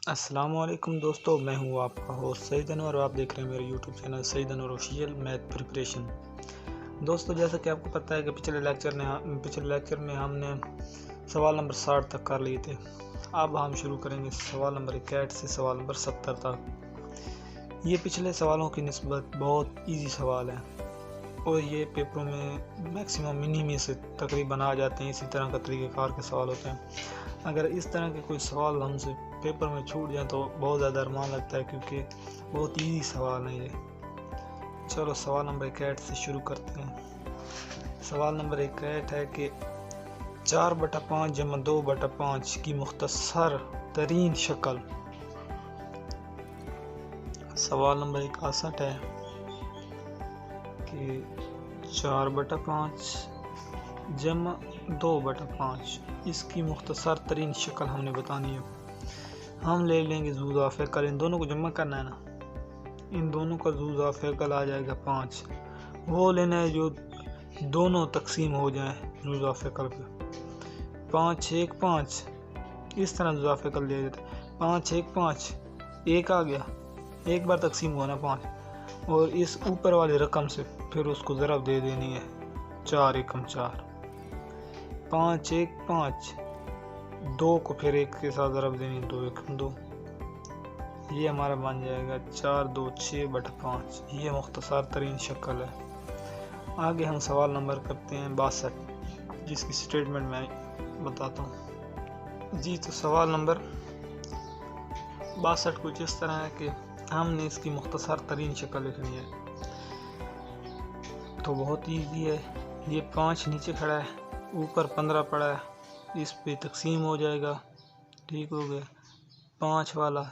السلام علیکم دوستو، میں ہوں آپ کا ہوسٹ سعید انور اور آپ دیکھ رہے ہیں میرے یوٹیوب چینل سعید انور آفیشیل میتھ پریپریشن۔ دوستو، جیسا کہ آپ کو پتہ ہے کہ پچھلے لیکچر میں ہم نے سوال نمبر 60 تک کر لیے تھے۔ اب ہم شروع کریں گے سوال نمبر 61 سے سوال نمبر 70 تک۔ یہ پچھلے سوالوں کی نسبت بہت ایزی سوال ہیں اور یہ پیپروں میں میکسیمم منی سے تقریباً آ جاتے ہیں۔ اسی طرح کا طریقہ کار کے سوال ہوتے ہیں۔ اگر اس طرح کے کوئی سوال ہم سے پیپر میں چھوٹ جائیں تو بہت زیادہ ارمان لگتا ہے، کیونکہ بہت ایزی سوال ہے یہ۔ چلو سوال نمبر 61 سے شروع کرتے ہیں۔ سوال نمبر 61 ہے کہ 4/5 جمع 2/5 کی مختصر ترین شکل۔ سوال نمبر 61 ہے کہ 4/5 جمع 2/5 اس کی مختصر ترین شکل ہم نے بتانی ہے۔ ہم لے لیں گے ضو اضافہ کل، ان دونوں کو جمع کرنا ہے نا، ان دونوں کا ضو اضافہ کل آ جائے گا 5۔ وہ لینا ہے جو دونوں تقسیم ہو جائیں ضو اضافہ کل پہ۔ 5 1 5 اس طرح ضو اضافہ کل دے دیتے 5 1 5 1 آ گیا، ایک بار تقسیم ہوا نا 5، اور اس اوپر والے رقم سے پھر اس کو ضرب دے دینی ہے 4 1 4۔ 5 1 5 2 کو پھر 1 کے ساتھ ضرب دینی 2 1 2۔ یہ ہمارا بن جائے گا 4 2 6/5۔ یہ مختصر ترین شکل ہے۔ آگے ہم سوال نمبر کرتے ہیں 62، جس کی سٹیٹمنٹ میں بتاتا ہوں جی۔ تو سوال نمبر 62 کچھ اس طرح ہے کہ ہم نے اس کی مختصر ترین شکل لکھنی ہے۔ تو بہت ایزی ہے۔ یہ 5 نیچے کھڑا ہے، اوپر 15 پڑا ہے، اس پہ تقسیم ہو جائے گا، ٹھیک ہو گیا۔ 5 والا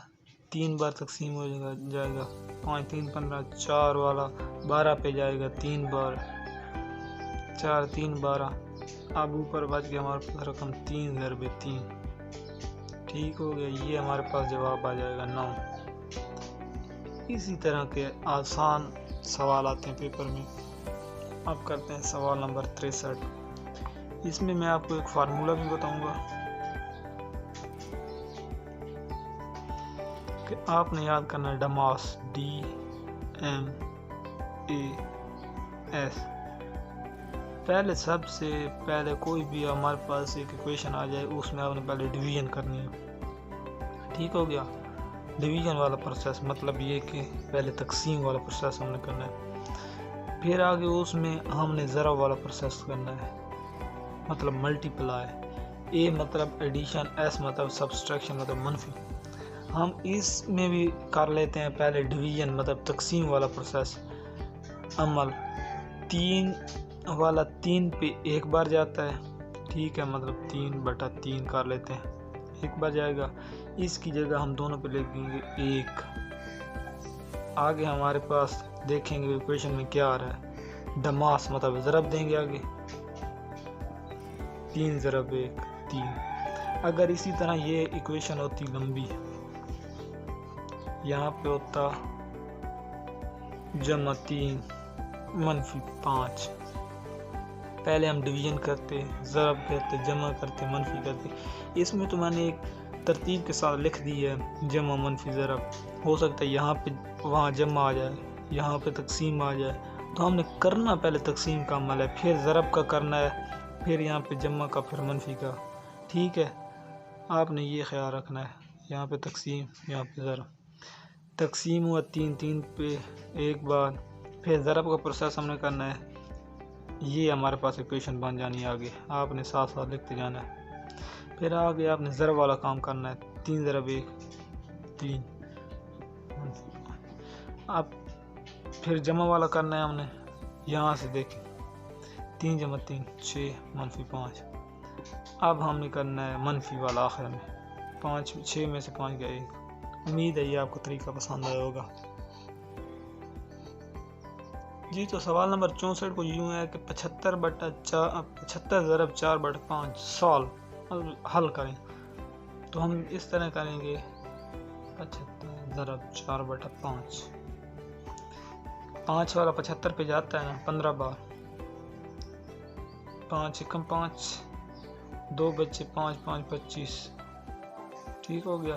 3 بار تقسیم ہو جائے گا، 5 3 15۔ 4 والا 12 پہ جائے گا 3 بار، 4 3 12۔ اب اوپر بچ گیا ہمارے پاس رقم 3 ضرب 3، ٹھیک ہو گیا۔ یہ ہمارے پاس جواب آ جائے گا 9۔ اسی طرح کے آسان سوال آتے ہیں پیپر میں۔ اب کرتے ہیں سوال نمبر 63۔ اس میں میں آپ کو ایک فارمولا بھی بتاؤں گا کہ آپ نے یاد کرنا ہے ڈماس DMAS۔ پہلے سب سے پہلے کوئی بھی ہمارے پاس ایک ایکویشن آ جائے، اس میں آپ نے پہلے ڈویژن کرنی ہے، ٹھیک ہو گیا۔ ڈویژن والا پروسیس مطلب یہ کہ پہلے تقسیم والا پروسیس ہم نے کرنا ہے، پھر آگے اس میں ہم نے ضرب والا پروسیس کرنا ہے، مطلب ملٹیپلائی۔ اے مطلب ایڈیشن، ایس مطلب سبسٹریکشن مطلب منفی۔ ہم اس میں بھی کر لیتے ہیں پہلے ڈویژن مطلب تقسیم والا پروسیس عمل۔ 3 والا 3 پہ ایک بار جاتا ہے، ٹھیک ہے، مطلب 3/3 کر لیتے ہیں، ایک بار جائے گا۔ اس کی جگہ ہم دونوں پہ لکھ دیں گے 1۔ آگے ہمارے پاس دیکھیں گے ایکویشن میں کیا آ رہا ہے، ڈماس مطلب ضرب دیں گے آگے، 3 ضرب 1 3۔ اگر اسی طرح یہ ایکویشن ہوتی لمبی، یہاں پہ ہوتا جمع 3 منفی 5۔ پہلے ہم ڈویژن کرتے، ضرب کرتے، جمع کرتے، منفی کرتے۔ اس میں تو میں نے ایک ترتیب کے ساتھ لکھ دی ہے جمع منفی ضرب۔ ہو سکتا ہے یہاں پہ وہاں جمع آ جائے، یہاں پہ تقسیم آ جائے، تو ہم نے کرنا پہلے تقسیم کا عمل ہے، پھر ضرب کا کرنا ہے، پھر یہاں پہ جمع کا، پھر منفی کا، ٹھیک ہے۔ آپ نے یہ خیال رکھنا ہے، یہاں پہ تقسیم، یہاں پہ ضرب۔ تقسیم ہوا 3 3 پہ ایک بار، پھر ضرب کا پروسیس ہم نے کرنا ہے۔ یہ ہمارے پاس ایکویشن بن جانی ہے، آگے آپ نے ساتھ ساتھ لکھتے جانا ہے۔ پھر آگے آپ نے ضرب والا کام کرنا ہے، 3 ضرب 1 3۔ اب پھر جمع والا کرنا ہے ہم نے، یہاں سے دیکھیں 3 جمع 3 6 منفی 5۔ اب ہم نے کرنا ہے منفی والا آخر میں، 5 6 میں سے 5 گیا 1۔ امید ہے یہ آپ کو طریقہ پسند آیا ہوگا جی۔ تو سوال نمبر 64 کو یوں ہے کہ 75 ضرب 4/5 سال حل کریں۔ تو ہم اس طرح کریں گے 75 ضرب 4/5۔ 5 والا 75 پہ جاتا ہے نا 15 بار، 5 1 5، 2 بچے 5 5 25، ٹھیک ہو گیا۔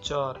4,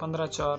15 4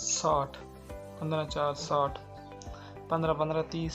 60, 15 4 60, 15 15 30,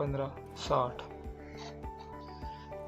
15 60।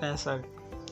65।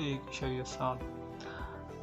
1.7।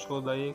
14 1,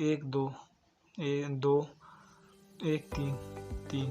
1 2 1 2 1 3 3,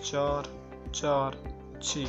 4 4 6।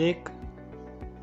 1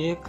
1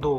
2,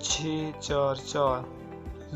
6 4 4,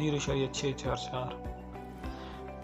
0.644।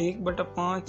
1/5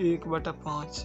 1/5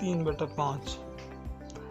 3/5।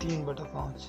3/5।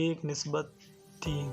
1/3,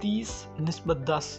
30/10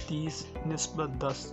30/10,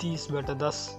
30/10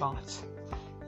5,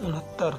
69,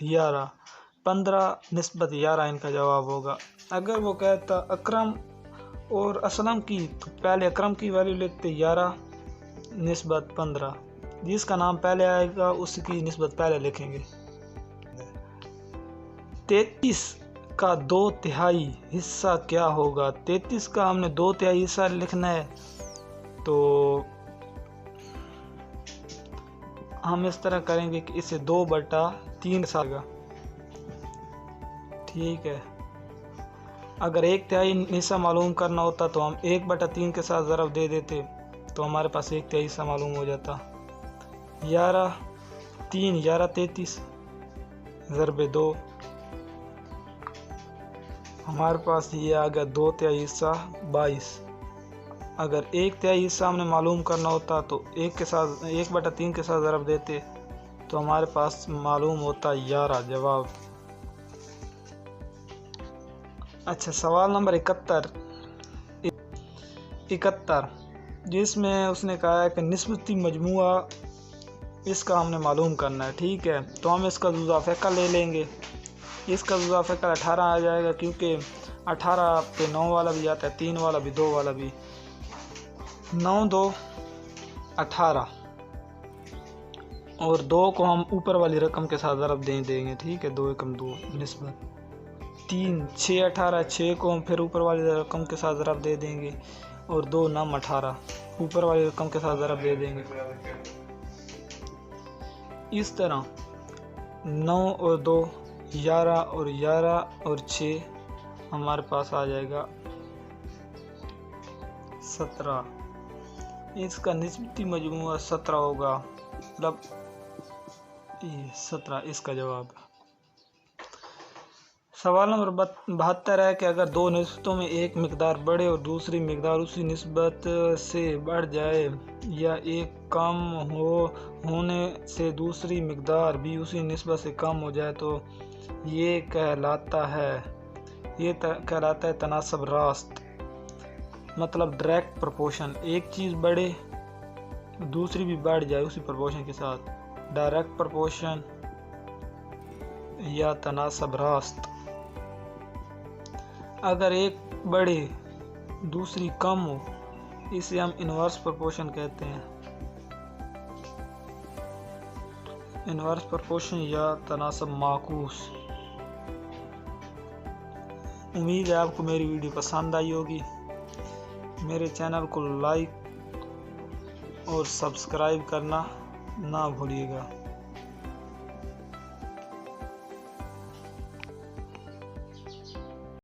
11, 15 نسبت 11 ان کا جواب ہوگا۔ اگر وہ کہتا اکرم اور اسلم کی تو پہلے اکرم کی ویلیو لکھتے 11 نسبت 15، جس کا نام پہلے آئے گا اس کی نسبت پہلے لکھیں گے۔ 33 کا 2/3 حصہ کیا ہوگا؟ 33 کا ہم نے 2/3 حصہ لکھنا ہے تو ہم اس طرح کریں گے کہ اسے 2/3 سال گا، ٹھیک ہے۔ اگر 1/3 حصہ معلوم کرنا ہوتا تو ہم 1/3 کے ساتھ ضرب دے دیتے تو ہمارے پاس 1/3 حصہ معلوم ہو جاتا۔ 11 33 ضرب 2، ہمارے پاس یہ آ گیا 2/3 حصہ 22۔ اگر 1/3 حصہ ہم نے معلوم کرنا ہوتا تو 1/3 کے ساتھ ضرب دیتے تو ہمارے پاس معلوم ہوتا 11 جواب۔ اچھا، سوال نمبر 71 جس میں اس نے کہا ہے کہ نسبتی مجموعہ اس کا ہم نے معلوم کرنا ہے، ٹھیک ہے۔ تو ہم اس کا جزء فیکل لے لیں گے۔ اس کا جزء فیکل 18 آ جائے گا، کیونکہ 18 پہ 9 والا بھی آتا ہے، 3 والا بھی، 2 والا بھی۔ 9 2 18 اور 2 کو ہم اوپر والی رقم کے ساتھ ضرب دیں گے، ٹھیک ہے۔ 2 × 2 نسبت 3 6 18، 6 کو ہم پھر اوپر والی رقم کے ساتھ ضرب دے دیں گے، اور 2 9 18 اوپر والی رقم کے ساتھ ضرب دے دیں گے۔ اس طرح 9 اور 2 11 اور 11 اور 6 ہمارے پاس آ جائے گا 17۔ اس کا نسبتی مجموعہ 17 ہوگا، مطلب 17 اس کا جواب۔ سوال نمبر 72 ہے کہ اگر 2 نسبتوں میں ایک مقدار بڑھے اور دوسری مقدار اسی نسبت سے بڑھ جائے، یا ایک کم ہونے سے دوسری مقدار بھی اسی نسبت سے کم ہو جائے، تو یہ کہلاتا ہے تناسب راست، مطلب ڈائریکٹ پرپورشن۔ ایک چیز بڑھے دوسری بھی بڑھ جائے اسی پرپورشن کے ساتھ، ڈائریکٹ پرپورشن یا تناسب راست۔ اگر ایک بڑھے دوسری کم ہو، اسے ہم انورس پرپورشن کہتے ہیں، انورس پرپورشن یا تناسب معکوس۔ امید ہے آپ کو میری ویڈیو پسند آئی ہوگی۔ میرے چینل کو لائک اور سبسکرائب کرنا نہ بھولیے گا۔